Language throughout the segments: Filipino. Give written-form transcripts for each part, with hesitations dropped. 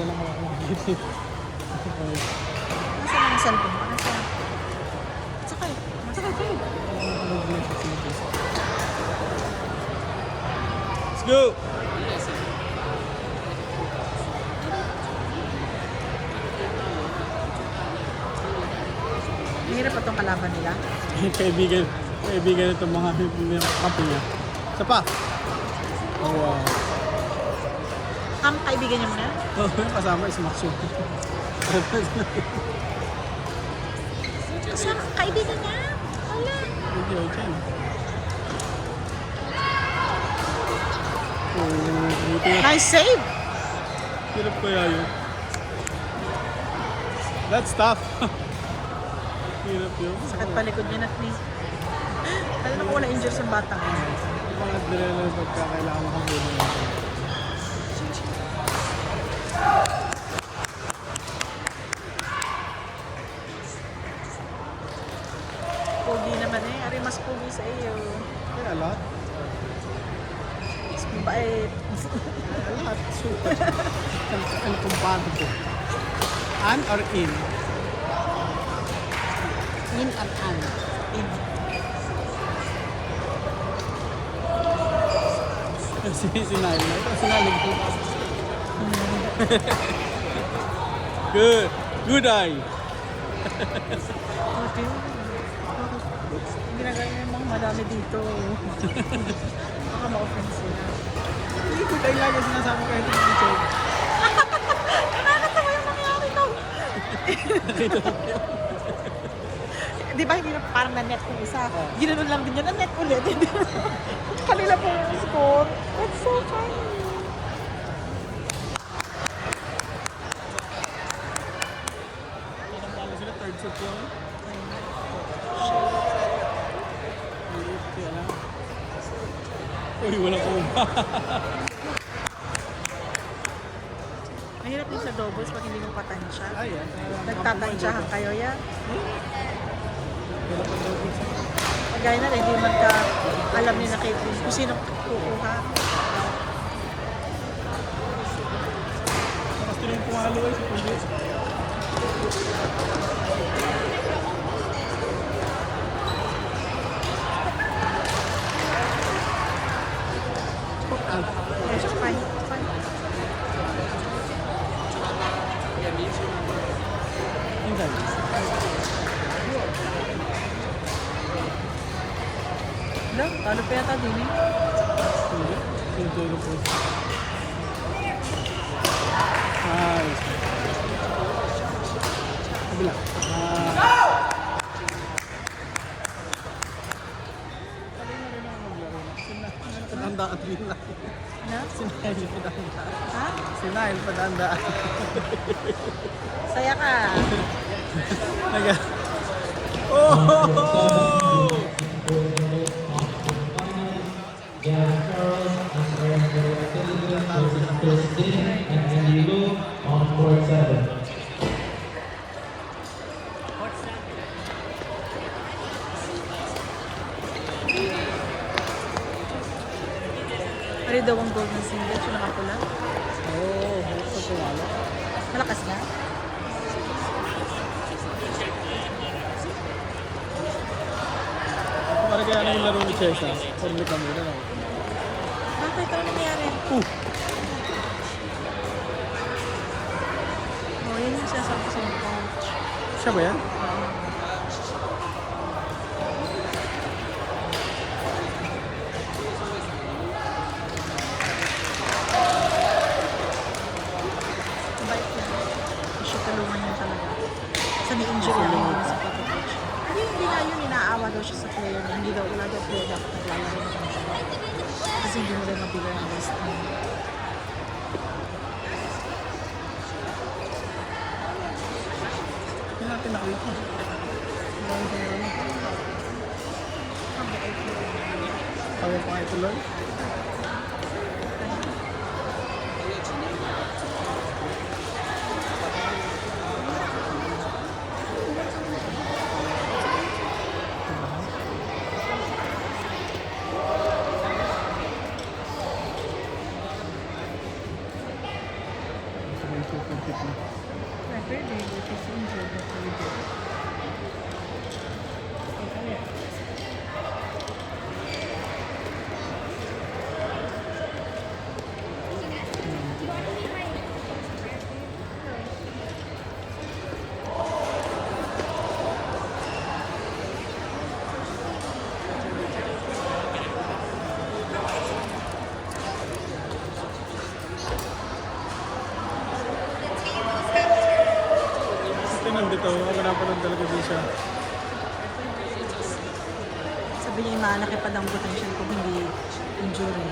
tayo ng hawak-hawak. Nasaan ang cellphone mo? Nasaan? Sakay. Masakay kayo. Let's go! Mahirap pa itong kalaban nila. Kaibigan itong mga kampi niya. Isa pa! Oh, wow. Kaibigan niya mo na? Kasama is Maxo. Kasama, kaibigan niya? Wala. Hindi ako dyan. Nice save! Hirap kaya yun. That's tough. Hirap yun. Sakit palikod niya na ni. Alam na ko wala injured sa batang. Yung mga direla pagka kailangan makabulong. Pogi naman eh. Ari mas pogi sa iyo. Kaya lahat. Mas mabait. Lahat. Super. Ang kumpado ko. An or in? In at an. In. Sinali na. Ito sinali ko. Good. Good eye. Okay. Ginagaya niya yung mga madami dito. Baka ma-offense sila. Hindi good eye lagi sinasabi ko ito ng joke. Nakakatawa yung nangyari ko. Nakita ko yun. Di ba hindi na parang na-net yung isa? Ginanon lang din yun, na-net ulit. Kanila po yung score. That's so funny. Parang sila third shot yun. Maliit kaya lang. Uy, wala ko ba? Mahirap din sa doubles pag hindi mo patansya. Ayan. Nagtatansyahan kayo yan. Kagaya na rin, hindi man ka alam ni na Caitlyn kung sino kukuha. Gusto rin pumalo ay si Pulis. Yes, fine. Fine. Tingnan. Wala, talo pa yata din eh. Hindi. Enjoy ko po. Nice. Kabila. Padandaan din lang. Na? Sinahil padandaan. Ha? Sinahil padandaan. Saya ka. Naga. Oh! And Angelo on court 7. Ano daw ang golden singlet yung nakapula? Oh, ito tumalo. Malakas na? Para kaya na yung laro ni Chesa. Sorry kami na lang. Bakit? Ano nangyari? Oh, yun yung sinasabi ko sa mga coach. Siya ba yan? Mabait niya. Hindi siya tulungan niya talaga. Sa ni-injury lang yun sa pagka-coach. Hindi nga yun, inaawa daw siya sa player. Hindi daw, wala daw player dapat naglalaro na kung siya. Kasi hindi mo daw mabigay ang list niya. Hindi natin nakita. Kaya pa kayo tuloy? Ito nandito, ako napanood talaga din siya. Sabi niya yung malaki pa daw ang potential kung hindi injury.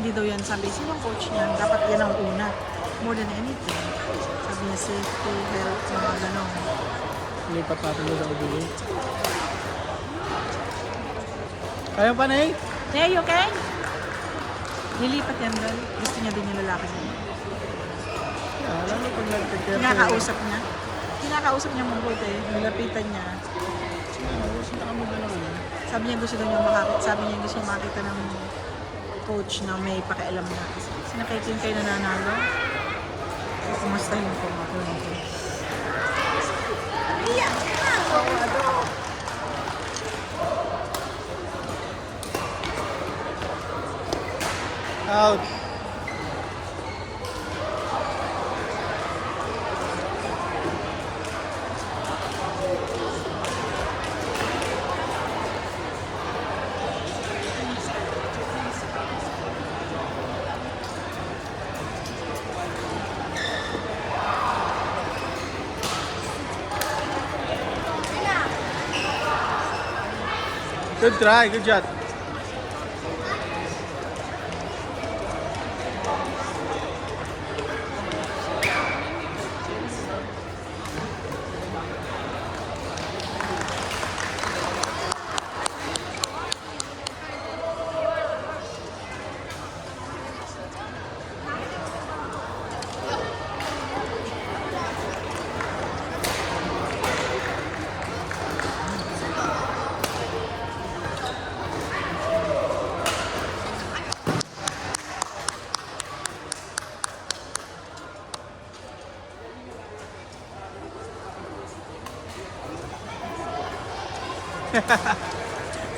Hindi daw yan sabi. Sino ang coach niya? Dapat yan ang una. More than anything. Sabi niya safety, health, mga ganon. Lipat natin doon sa UBA. Kaya pa na eh? Hey, you okay? Lilipat yan doon. Gusto niya din yung lalaki niya. Alam mo pag nag-care. Kinakausap niya. Kinakausap niya mabuti. Nilapitan niya. Sabi niya gusto daw niya makakita. Sabi niya gusto niya makita ng coach na may pakialam na. Sinakaitin kayo nananalo. Kumusta yung kumakulang ko? Out. Good try, good shot.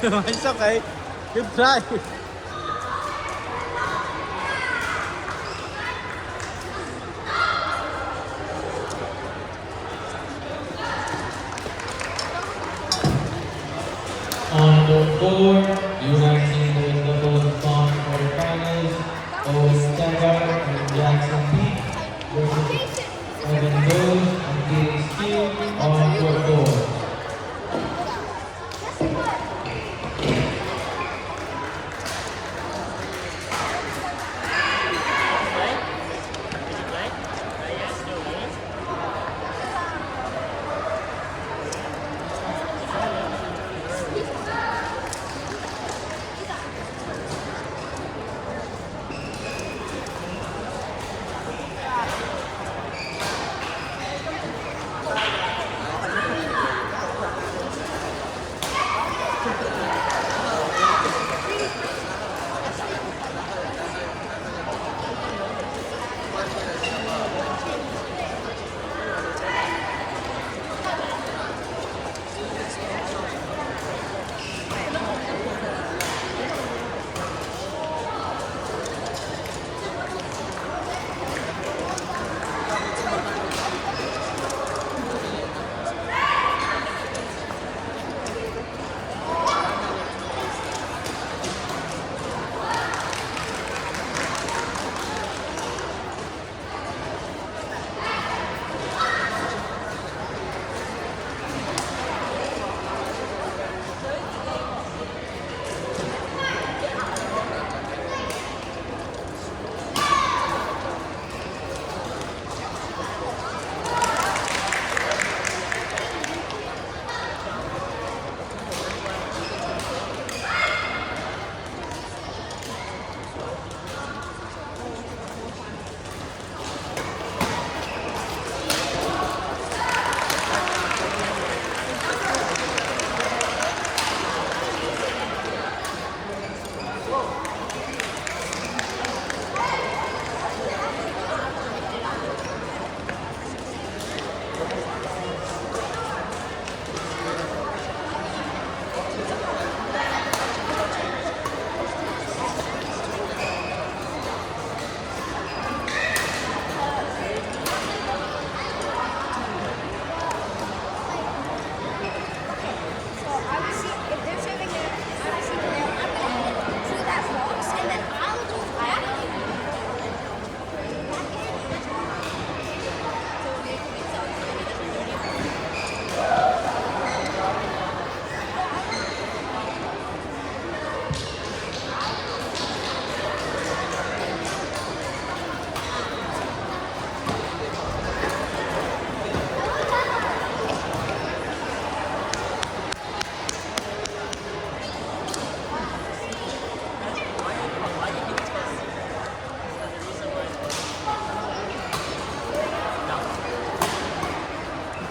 It's okay. Good try. On the floor, U19 will doubles on quarterfinals. Owen Taggart and Jackson Peak versus Evan Rose and Katie Steele on court 4.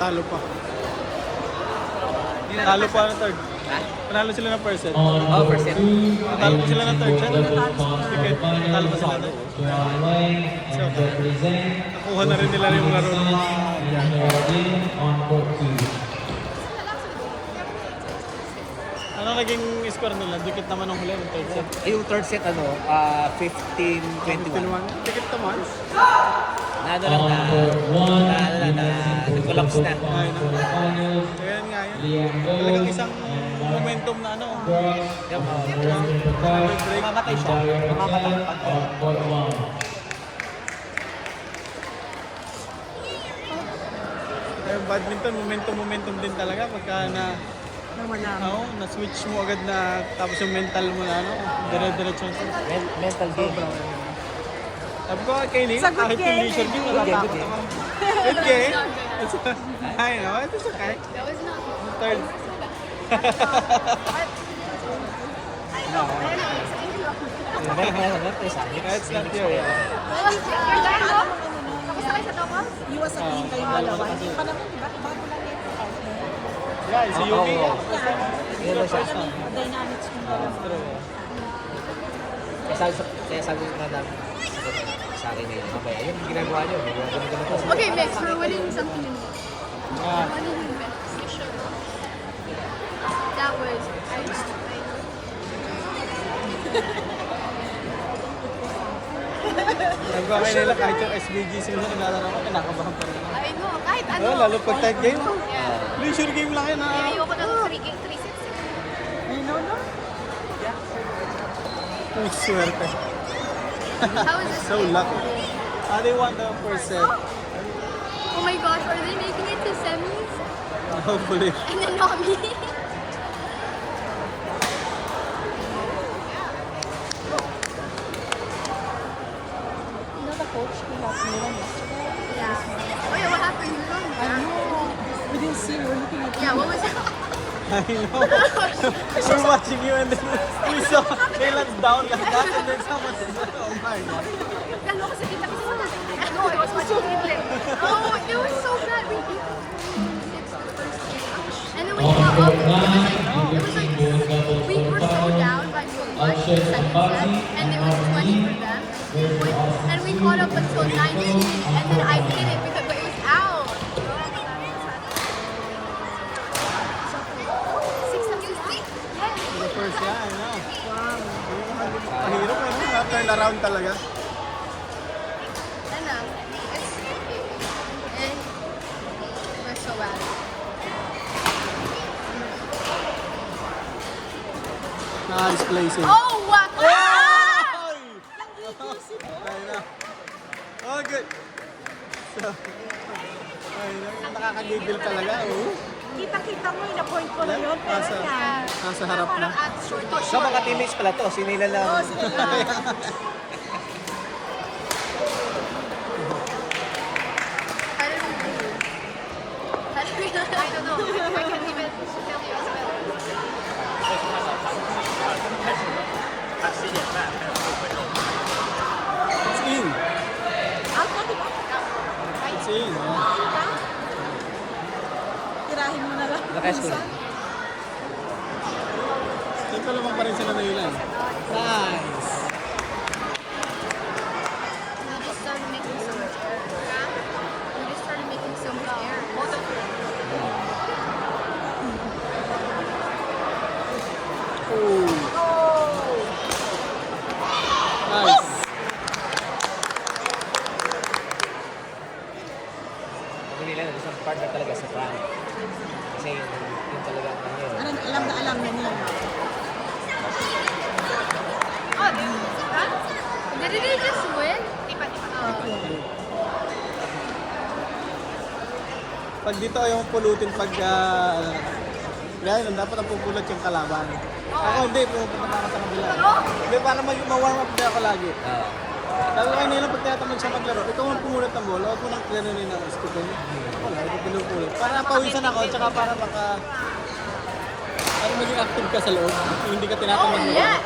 Talo pa. Talo pa ng third. Panalo sila ng first set. On court 2, Talo pa sila ng third set. double spawn Ticket. Talo pa sila ng John Wayne and represent Nakuha na rin nila yung laro ng mga and Geraldine on court 2. Ano naging score nila? Dikit naman ang huli ng third set. Yung third set, 15-21. 15-1. Dikit naman. Na ano lang On na, court 1, nag-collapse na. Ay, na. finals, Kaya nga yun. Liam Talagang Gold isang momentum na ano. Brooks Yung, Lorenzo Pagkat, Mamamatay siya. Dario Mamamatay. Patel on court 1. Kaya badminton, momentum din talaga. Pagka Nawala mo. na-switch mo agad na tapos yung mental mo na dire-diretso na. Mental game. Sabi ko kay Neil, Sagot kahit kay yung leisure game, Good game, natatakot good ako. Good game. I know, it's okay. Third. It's not your Iwas sa tingin kayong dalawa. Hindi pa naman, bago lang yan. Yeah, si Yuki. Oo. Yeah. Yan lang siya. Dynamics mo dalawa. Kaya sabi ko na sa akin eh, mamaya, yun yung ginagawa nyo. Ganun po. Okay, Max, we're winning something in Ah, winning Max. That was sabi ko kay Neil, kahit yung SBG sila naglalaro ko, kinakabahan pa rin. I know, kahit ano. Oh, lalo pag tight game. Yeah. Leisure game lang yun Kaya ha. ayoko na 3 sets. Uy, swerte. How is this? So lucky. They won the first set. Oh my gosh, are they making it to semis? Hopefully. And then not me? You know the coach, he helped me one yesterday. Yeah. Oh yeah, what happened? You wrong. I know. We didn't see, we were looking at Yeah, what was it? I know. We're watching you and then we saw Kayla's down like that and then someone said, oh my God. Dalo kasi kita kasi wala. No, I was watching it. Oh, it was so bad. We beat them. And then we On got up. court 9, It was Liberty like Gold double we were so quarterfinals. down by one Alshed second set, Sabati and and it was 20 Armani for them. versus Austin And we caught up until 19, and then I did it because but it was out. 6 The first, yeah, I know. Mahirap eh, no? Turn around talaga. And we're so bad. Nice placing. Oh, wow! Ay na. Oh, good. So, ay na, nakakagigil talaga. Oh. Kita-kita mo, na-point ko na yun. Pero Nasa, yan. nasa harap na. Parang at short to So mga teammates pala to, sinila lang. Oh, sige na. I don't know. I can't even tell you as well. It's in. Out na, di ba? It's in. Yeah. Tirahin mo na lang. Naka-score. Ito lamang pa rin sila na ilan. Nice. We just started making so much air. We just started making so much air. Oh. Nice. Sabi nila, isang partner talaga sa prank. Kasi yun talaga ang ano yun. Alam na alam na niya. Oh, did they just win? Oh. Pag dito ayaw mong pulutin pag ganyan, dapat ang pupulot yung kalaban. Ako hindi, pupunta na ako sa kabila. Hindi, para ma-warm up din ako lagi. Sabi ko kayo nila, pag tinatamad siya maglaro, ikaw ang pumulat ng bola, huwag mo nang gano'n na skupin. Wala, ito pinupulit. Para pawisan ako, tsaka para para maging active ka sa loob, hindi ka tinatamad Oh, mo. yes!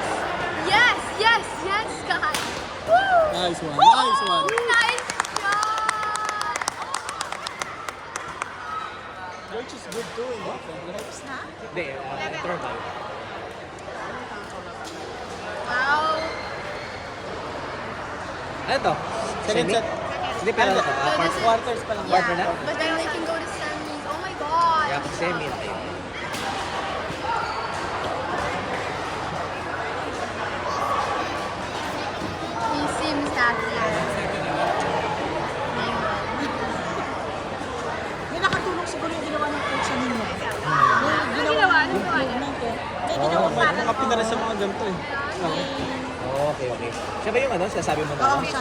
Yes, yes, yes, guys! Woo! Nice one, nice one. Nice shot! good too in defense. Na? Hindi, interval. Wow. Ano to? Second Semi? set. Hindi, pero ano to? So this is- Quarters pa lang. Quarter na? But then they can go to semis. Oh my god. Kaya pag semi, okay. He seems happier. Yung nakatulong siguro yung ginawa ng coach ninyo. Ano ginawa? Ano ginawa niya? May ginawa May para mga pinara sa mga ganito eh. Oh, okay, okay. Siya ba yung ano? Sinasabi mo na? Oo, siya.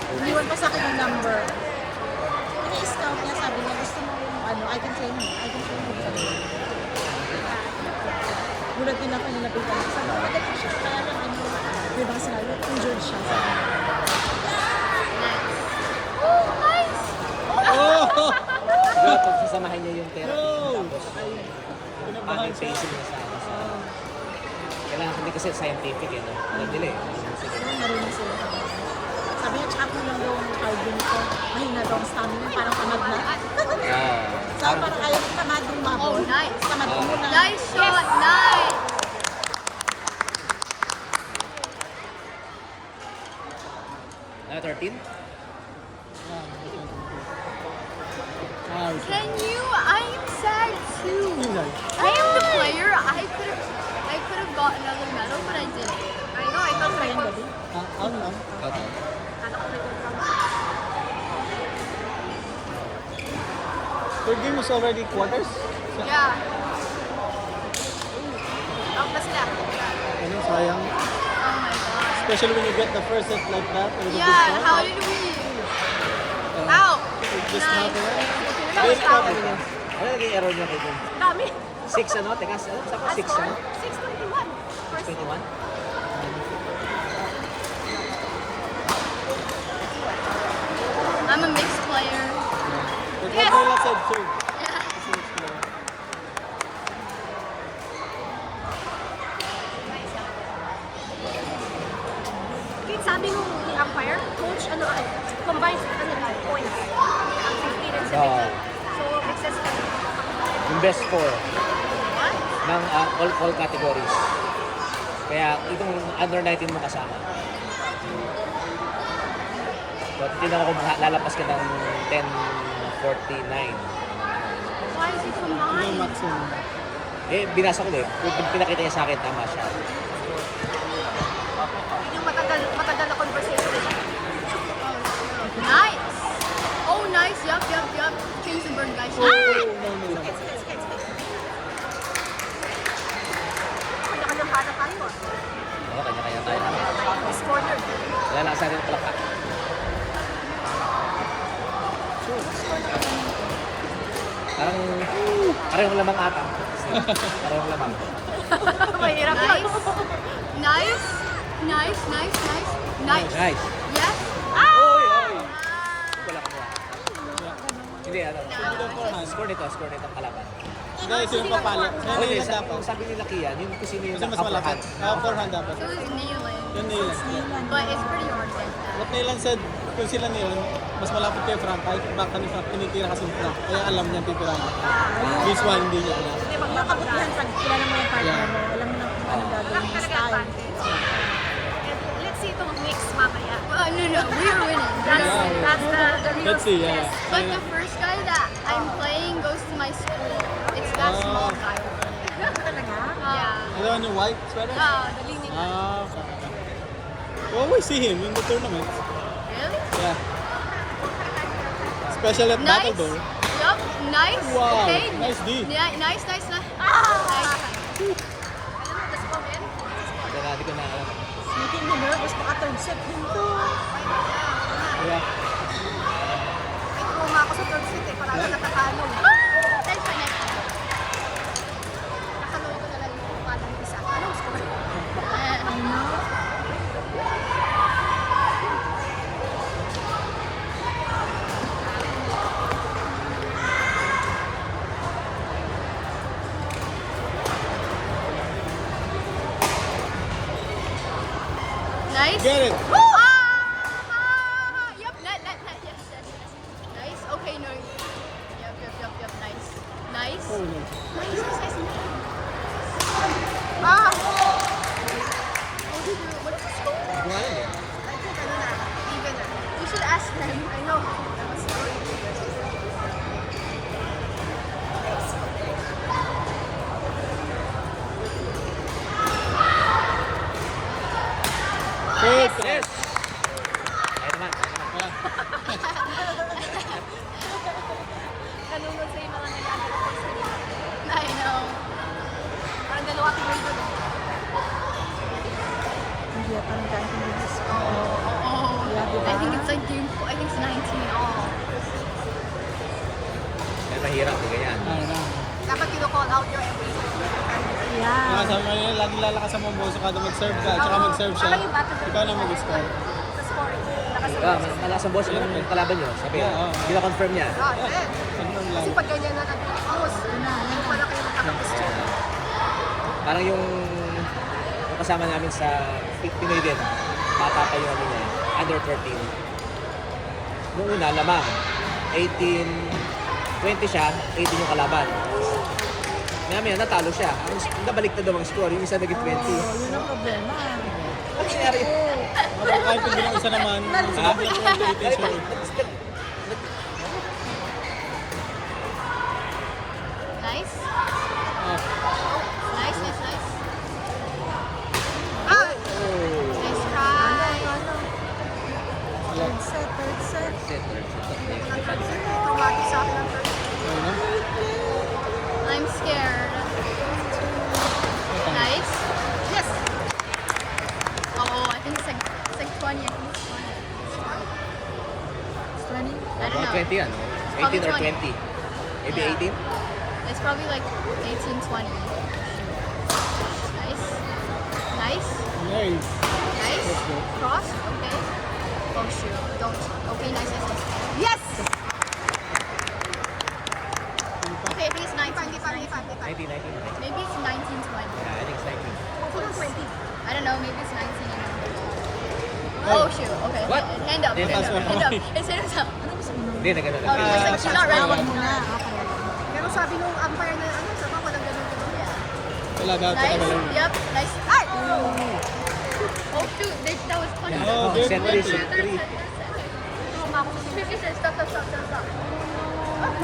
Iniwan pa sa akin yung number. Ini-scout niya, sabi niya, gusto mo yung ano, I can train him. I can train him. Sabi niya. Gulat din ako nilapitan. Sabi niya, magaling siya. Kaya lang ano, di ba sinabi, injured siya. Sabi niya. Oh, nice. Oh! Diba, pag sasamahin niya yung therapy, No! tapos Pinabahan pangil siya. pacing niya sa ano. Kailangan hindi kasi scientific eh, no? Alam nila eh. Siguro narinig sila. Sabi niya, tsaka ko lang daw ang cardio nito. Mahina daw ang stamina, parang tamad na. Ah. Sabi parang ayaw ko tamad yung mabol. Oh, nice. Tamad ko muna. Nice shot. Nice. Ano, 13? Nice. Can you? I am sad too. I am the player. I could have got another medal, but I didn't. I know. I thought I could. Ano lang? Okay. Third game is already quarters? Yeah. Out na sila. Ano, sayang. Oh my god. Especially when you get the first set like that. With a good Yeah. score. How did we? Out. It just Nice. happened. That was Very out. Ano naging error niya kay Jun? Dami. 6 ano? Teka, ano? Saan ka 6 ano? 6:21. First 21? I'm a mixed player. But Yes. what Nila said too. Kate, sabi nung ni umpire, coach, ano ay, combined, ano na, points. Ang 15 and 17. Oo. So, excess ka na. Yung best 4 What? ng all categories. Kaya itong under 19 mo kasama. So, titignan ko kung lalapas ka ng 10:49. Why is it Yung combined? maximum. Eh, binasa ko eh. Pinakita niya sa akin, tama siya. Yung matagal na conversation. Nice! Oh, nice. Yup. Change the bird, guys. Oh, no, no. Kanya-kanyang hana tayo. Oo, kanya-kanya tayo. This corner. Wala lang sa atin palaka. Parang lamang ata. Parang lamang. Mahirap Nice. Nice. Nice. Yes. Oy, oy. Wala ka mo. Hindi, ano. Score nito ang kalaban. Guys, yung papala. Oh, Yan yes, nila dapat. yung sabi nila Kian, yung kung sino yung Kasi mas malapit. Forehand dapat. So it's kneeling. Yun nila. But it's pretty hard like that. What Nilan said, kung sila niyon, mas malapit kayo front, kahit back ni front, tinitira kasi yung front. Kaya alam niya titira niya. This one, hindi niya alam. Yung kabutihan, pag kilala mo yung partner mo, alam mo na kung ano gagawin yung style. Let's see itong mix mamaya. No. We're winning. That's the real Let's see, yeah. But the first guy that I'm playing goes to my school. It's that small guy. Talaga? Yeah. Ano yung white sweater? The leaning guy. Okay. You always see him in the tournament. Really? Yeah. Especially at Nice. Battledore. Yup. Nice. Wow. Okay. Nice D. Yeah, nice. Nice. Nice. Hindi ko na alam. Making me nervous, baka third set din to. Yeah. Kuma ako sa third set eh. Parang natatalo. Next one. Nakaloy ko na lang yung palang isa. Anong score? Ano? Nice. Get it. Woo! Yup. Net. Yes. Nice. Okay. No. Yup. Nice. Third try. Yes! Ayun naman. Ah, Nanonood sa mga nagagawa ko sa I know. Parang dalawa ko grade doon. Hindi pa rin kahit hindi gusto. I think it's like I think it's 19 all. May mahirap, ganyan. ano na. Dapat kino-call out your every Yeah. Nakasama yun, laging lalakas ang mga boso kada mag-serve ka, tsaka mag-serve siya. Parang yung battle Ikaw na mag-score. sa scoring. Malakas ang boss yung kalaban nyo. Sabi, Oo. confirm niya. Ano lang. Kasi pag ganyan na nag-post, yung pala kayo magkakapos. Parang yung kasama namin sa Pinoy din, bata pa yung ano niya, under 13. Noong una, lamang. 18, 20 siya, 18 yung kalaban. Maya natalo siya. Ang nabalik na daw ang score, yung isa naging 20. Yun ang problema. Ano nangyari? Kahit hindi ng isa naman, sa kabila ko ang date sure. Nice. Ah, Nice. Ah! Nice try. Third set. Tumati sa akin ang first. ayun na. I'm scared. Nice. Yes. Oh, I think it's like 20. I think it's 20. It's 20. I don't About know. 20 yan. 18 or 20. Maybe Yeah. 18? It's probably like 18, 20. Nice. Nice. Nice. Cross. Okay. Oh shoot. Don't. Okay, nice. Yes! Okay, I think it's 19. 19. Maybe it's 19, 20. Yeah, I think it's 19. I don't know, maybe it's 19 and oh shoot, okay. What? Hand up. Hand up. Hand up. It's hand up. Hindi, na gano'n. Oh, it's like she's not ready. Tawag muna. Okay. Pero sabi nung umpire na ano, sabi ko lang ganun. Wala daw, tsaka Nice. wala. Yep. Nice. Ay! Oh shoot, that was funny. Oh, good. Set Good. 3, set 3. Stop.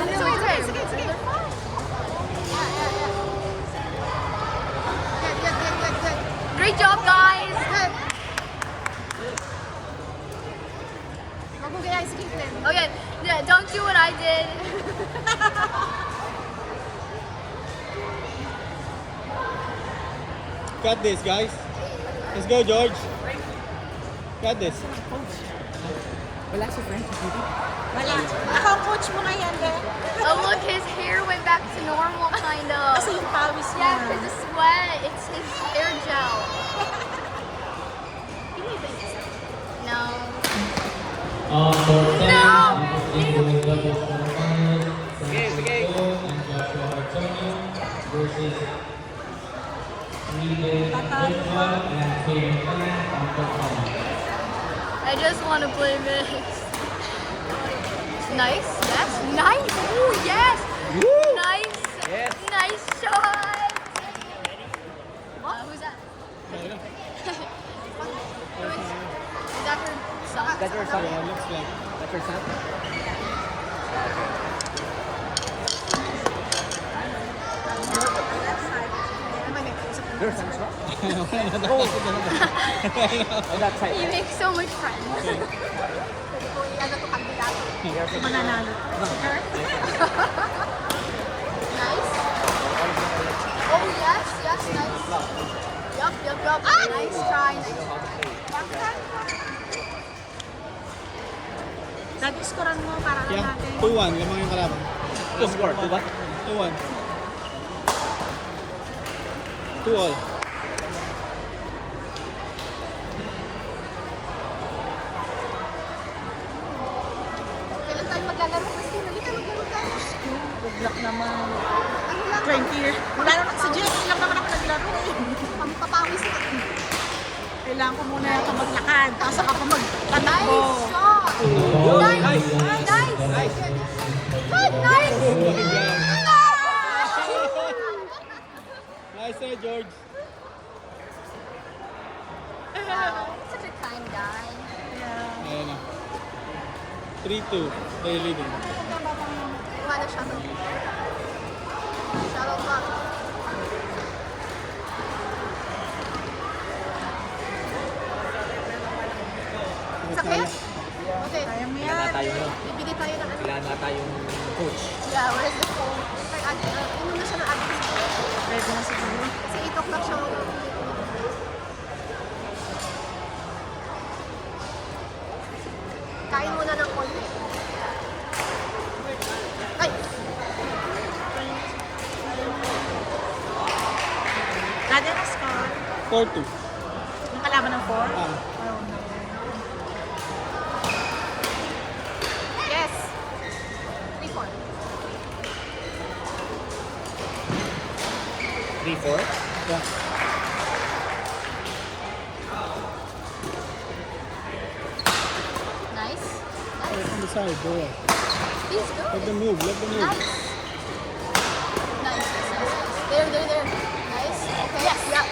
It's okay. They're fine. Good. Great job, guys. Good. Okay, yeah, don't do what I did. Got this, guys. Let's go, George. Got this. Wala. Ako ang coach mo ngayon, eh. Oh, look, his hair went back to normal, kind of. Kasi yung pawis niya. Yeah, because the sweat, it's his hair gel. No. For 10, No! into the doubles quarterfinals, Sige. Francisco and Joshua Antonio versus Regan Joshua and Kaden Clan on the final. I just want to play mix. Nice, yes, nice. Ooh, yes. Nice. Yes. Nice shot. Who's that? Is that her son? That's your son? Yeah, looks like. That's your son? Your son's what? Oh, that side. You make so much friends. Mananalo. Nice. Oh, yes, nice. Yup. Nice try. Nag-scorean mo para lang Yeah, natin. 2-1. Lamang yung kalaban. Two score, 2 ba? 2-1. 2-all. Kailan tayo maglalaro? Kasi halika maglaro tayo. Good luck naman. Ano lang, 20 years. Wala naman si Jess. Ilang naman ako naglaro eh. kami papawis na. Kailangan ko muna ito maglakad. Tapos ako Nice magtatakbo. shot! Nice! Good, nice! Oh my God. Nice try, George. Such a kind guy. Ayan na. 3-2. They're leading. Kumala shuttle. Shuttle clock. kaya? Okay. Kaya mo Kailangan yan. tayo, ano, Bibili tayo ng ano. kailangan na tayong coach. Yeah, where's the phone? Kay ate, ano na siya na ate? Ready na siguro. Kasi 8 o'clock siya mag- Kain muna ng konti. Ay! Dati na score. 4-2. Yung kalaban ng 4? Ah. Oh, no. Yes! 3-4. 3-4. Yeah. Nice. Oh, on the side, go. Please go. Let them move, let them move. Nice. Nice, nice, nice. There. Nice. Okay. Yes. Yeah.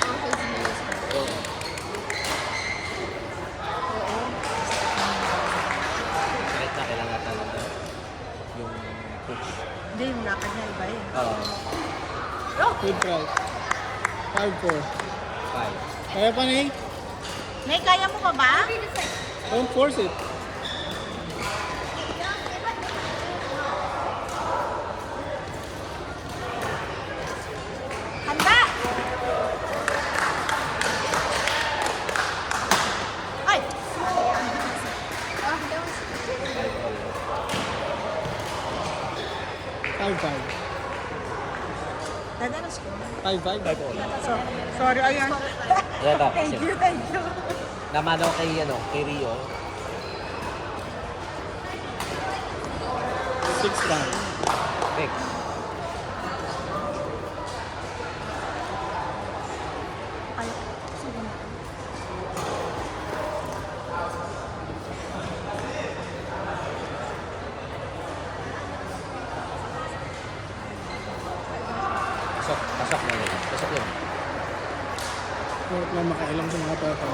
Oh, his knees. Kahit na kailangan talaga yung coach. Hindi, yung lakad niya iba eh. Oo. Good try. 5-4. 5. Kaya pa ni? May kaya mo pa ba? Don't force it. Handa! Ay! Ah, that was 5-5. Dati na score. 5-5. So, sorry, ayan. Yan up. Thank you, thank you. Naman ako kay Rio. 6-5. Fix. Ay, sige na. Pasok na yun. Pasok yun. Huwag lang makailang sa mga bata.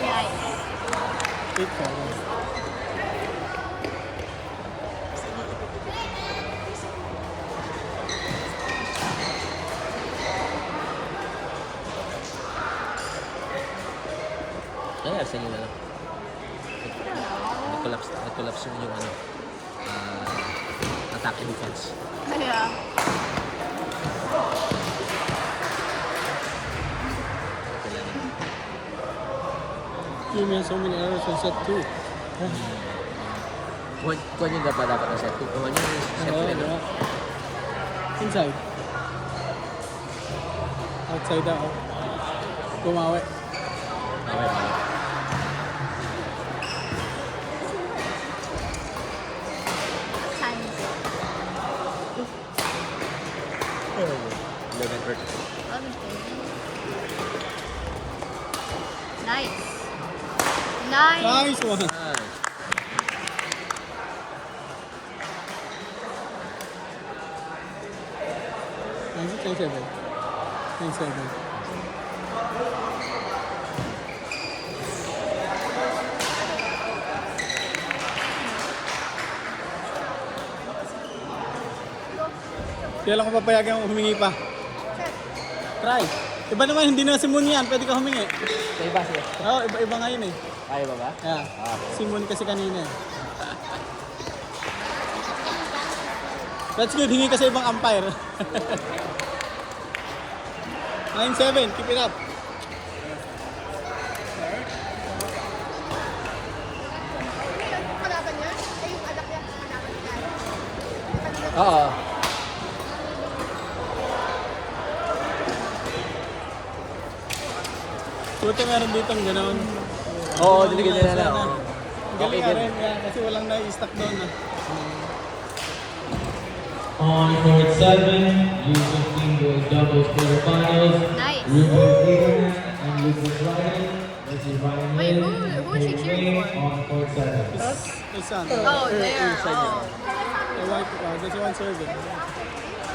nice. 8-5. Kaya sa inyo na lang. Nag-collapse yung ano, attack and defense. Yeah. Kailangan. You made so many errors on set 2. Kuha nyo ba dapat ang set 2? Kuha nyo yung set 2 ano? Inside. Outside ako. Gumawi. Okay, okay. Time. 11:32. Nice. Nice. Nice one. Nice. Nice 9-7. 9-7. Kaya lang ko papayagan humingi pa. Try. Iba naman, hindi na si Moon yan. Pwede ka humingi. Sa iba siya. Oo, iba nga yun eh. Kaya ba ba? Yeah. Ah. Si Moon kasi kanina eh. That's good, hingi ka sa ibang umpire. 9-7, keep it up. Kalaban niya? Ay, yung anak niya. Kalaban niya. Oo. Buti meron ditong gano'n. Oo, diligyan nila na. Oo. Ang galing Okay nga din. rin, yeah, kasi walang na-stock doon. On court 7, U15 Boys Doubles Quarterfinals. Nice. Ruben Abraham and Lucas Ryan versus Ryan Wait, Lynn who and is he James cheering May for? on court 7. His son. Oh, there. Oh. The white, that's the one serving.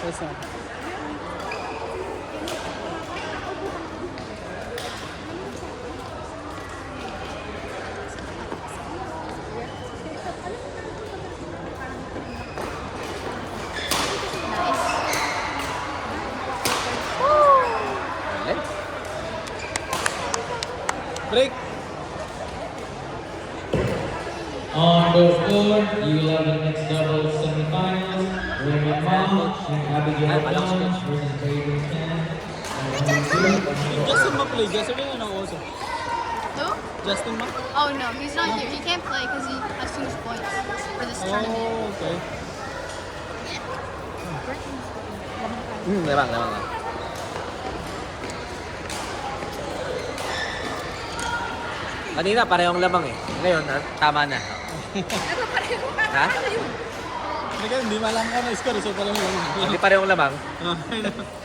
His son. On court 4, U11 mixed doubles semifinals, Raymond Mom and Abigail Jones versus Raven Ken. Justin ma play. Justin yun ang also. Who? Justin ma? Oh no, he's not here. He can't play because he has too much points for this tournament. Oh, okay. Lamang lang. Kanina parehong lamang eh. Ngayon, tama na. Ha? Hindi malam ka na score, so parang lang. Hindi parehong lamang.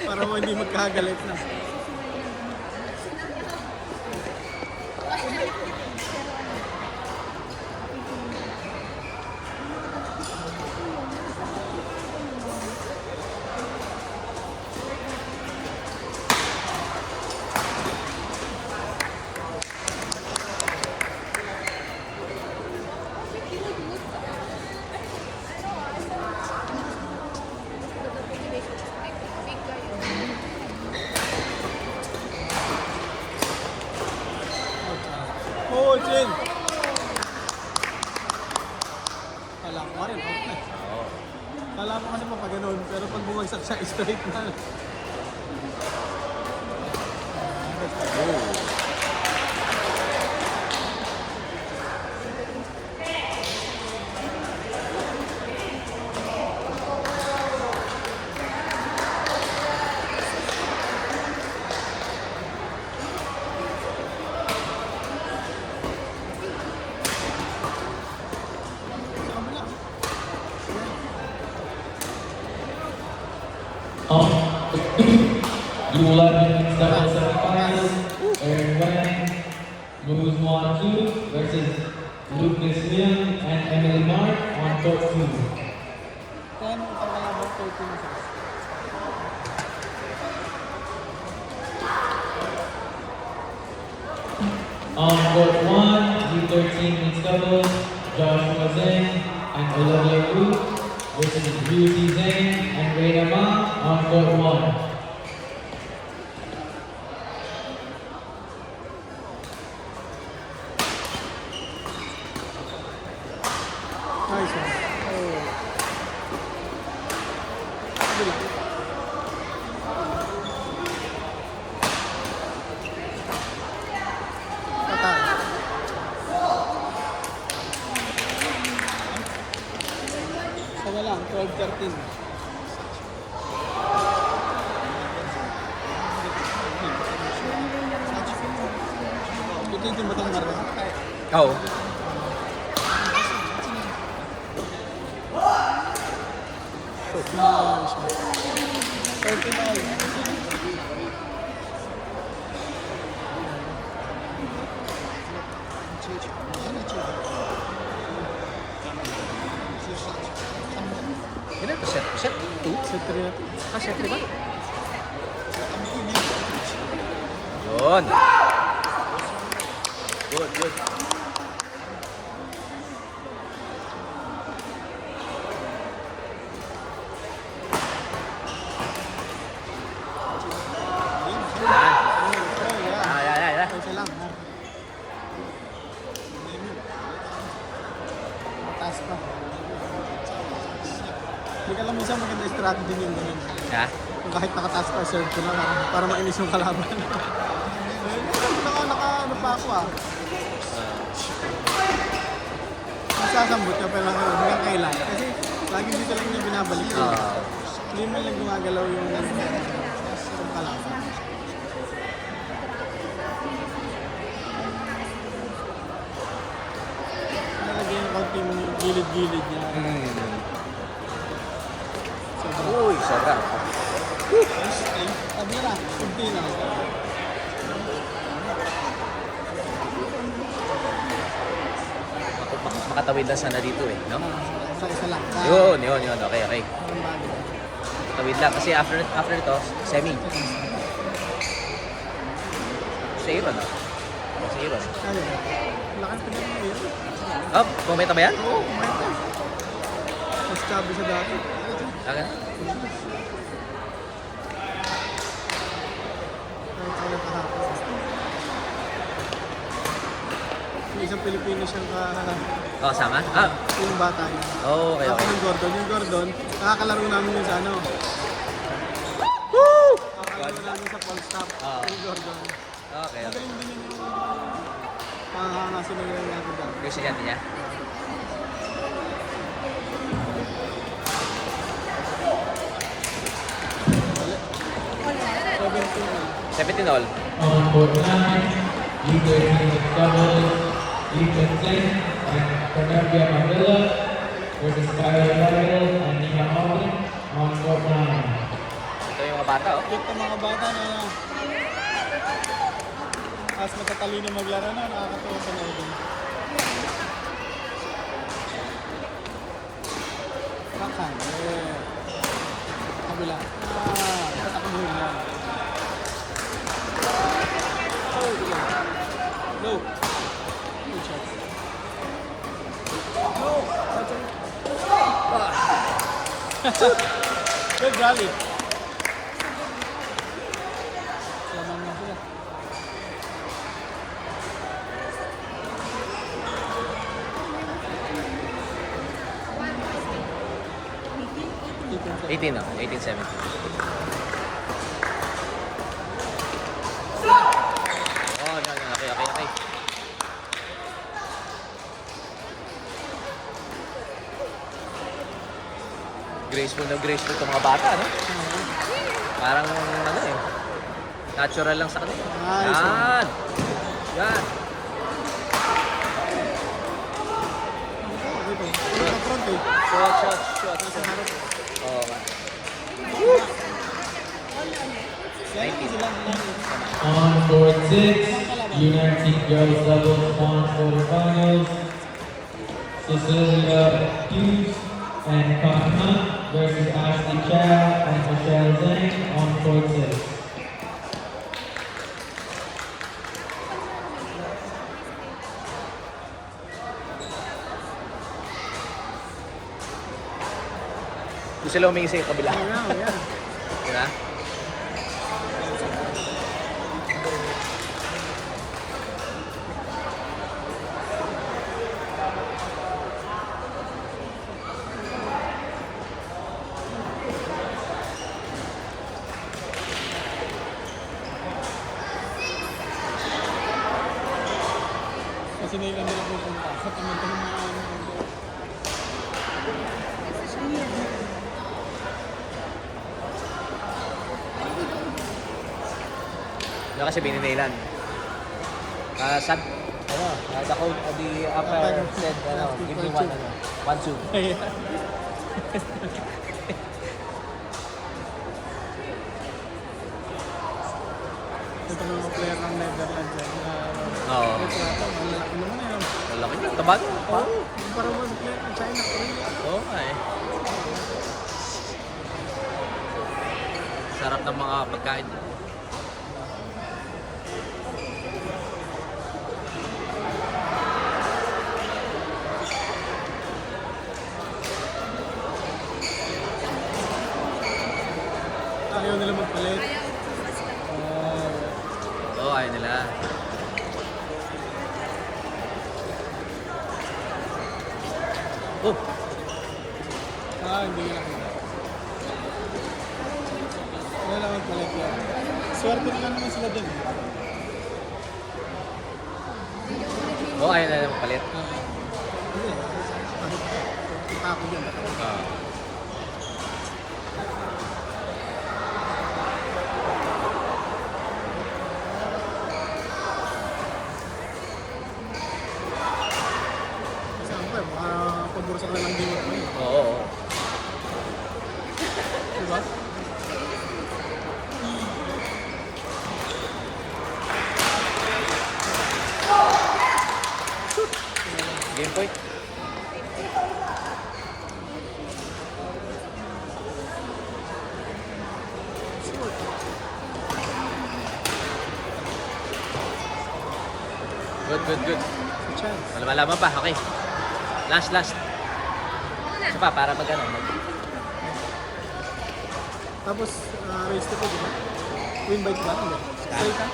Para mo hindi magkagalit na. Oh, Jen! Kala ko rin, okay. Kala ko kasi pa ganun, pero pag bumagsak siya, straight na. U11 mixed doubles semifinals, Aaron Wen, Moose Wan Chu versus Lucas Leon and Emily Mark on court 2. Kaya nung pagkalabang 13 na siya. On court 1, U13 mixed doubles, Joshua Zhang and Olivia Wu versus Beauty Zhang and Reina Ma on court 1. Nice one. Oh. Bila. Patay. Sawa lang, 12-13. Ito yung batang marka. Oo. Nice one. 39. Ilan ito? Set 2? Set 3 natin. Set 3 ba? Yun. Good. Yan. Isa lang, ha? Mataas pa. Hindi ka lang minsan maganda strategy yung ganun. Ha? Kung kahit nakataas pa, serve ko na para mainis yung kalaban. Ano pa ako ah. Masasambot ka pero hanggang kailan. Kasi lagi dito lang niya binabalik. Hindi man lang gumagalaw yung kalaban. Nalagay yung konti mo yung gilid-gilid niya. Uy, sarap. Sabi na, kunti na. Makatawid lang sana dito eh, no? Isa lang. Yun. Okay. Ang bagay. Tawid lang kasi after ito, semi. Sa Iron, no? Sa Iron. Ano? Lakas pa naman yun. Oh, kumenta ba yan? Oo, kumain ka. Mas chubby sa dati. Okay. Kahit kahapon. isang Pilipino siyang Oh, kasama? Ah, yung bata niya. oh, okay, Ako okay. ng Gordon. Yung Gordon, nakakalaro namin yun sa ano. Nakakalaro namin sa Paul Stop. Ah. Yung Gordon. Okay, okay. Magaling din yun yung pangangasin na yung natin dati. Yung estudyante niya? Seventeen. 17 all. On court 9, leader team of doubles, Ethan Singh and Pranavya Mandela versus Kyle Lyle and Nia Alvin on court 9. Ito yung mga bata, oh. Cute ng mga bata na as matatalino maglaro na, nakakatuwa sa naudin. Backhand, kabila. Tatakbuhin lang. Oh, diba? Go. Good shot. No! Good rally. Lamang na sila. Ito. 18, oh. 18, 17. Oh, no, no. Okay, okay, okay. Graceful na graceful itong mga bata, no? Parang, ano eh. Natural lang sa kanila. Nice. Yan! Yan! Dito. Sa front eh. Shot, shot, shot. Nasa harap eh. Oo, nga. Yan sila. On court 6, United Girls Doubles on quarterfinals, Cecilia Hughes and Fatma versus Ashley Chow and Michelle Zhang on court 6. Gusto sila humingi sa kabila. Yan. Diba? Kasi na ilan nila pupunta. Sa tamantan ng mga ano. Ano kasi bininailan? Sad, ano, the code, the upper said, ano, give me one, ano, 1, 2. Ito ng mga player ng Netherlands. Oo. Retrato. Ang lalaki naman eh. Malaki niya, tabag. Oo. Parang mga player ng China. Korea. Oo nga eh. Sarap ng mga pagkain. Ayaw nila magpalit. Oo, ayaw nila. Oh, Hindi nila kita. Ayaw lang magpalit yan. Swerte nila naman sila din. oo, ayaw nila magpalit. Hindi. Kita ako dyan. Kasi ako eh, baka pabor sa kanilang dimot mo yun. Oo, oo. Diba? Game point. Good, good, good. Chance. Malaman pa, okay. Last, last. Isa pa, para mag ano. Tapos, race to po, diba? Win by 2 ba? Hindi. Straight ka?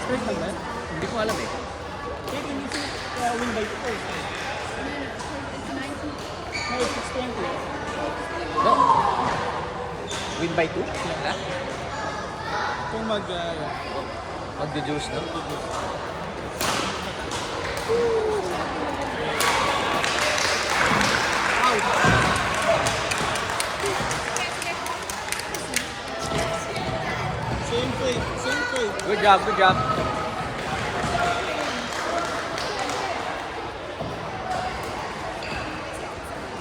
Straight lang ba yan? Hindi ko alam eh. Hindi sila. Kaya win by 2 points. It's 19. No, it's 20. No? Win by 2? Na? Kung Magdo-juice, no? same fate, same fate. Good job, good job.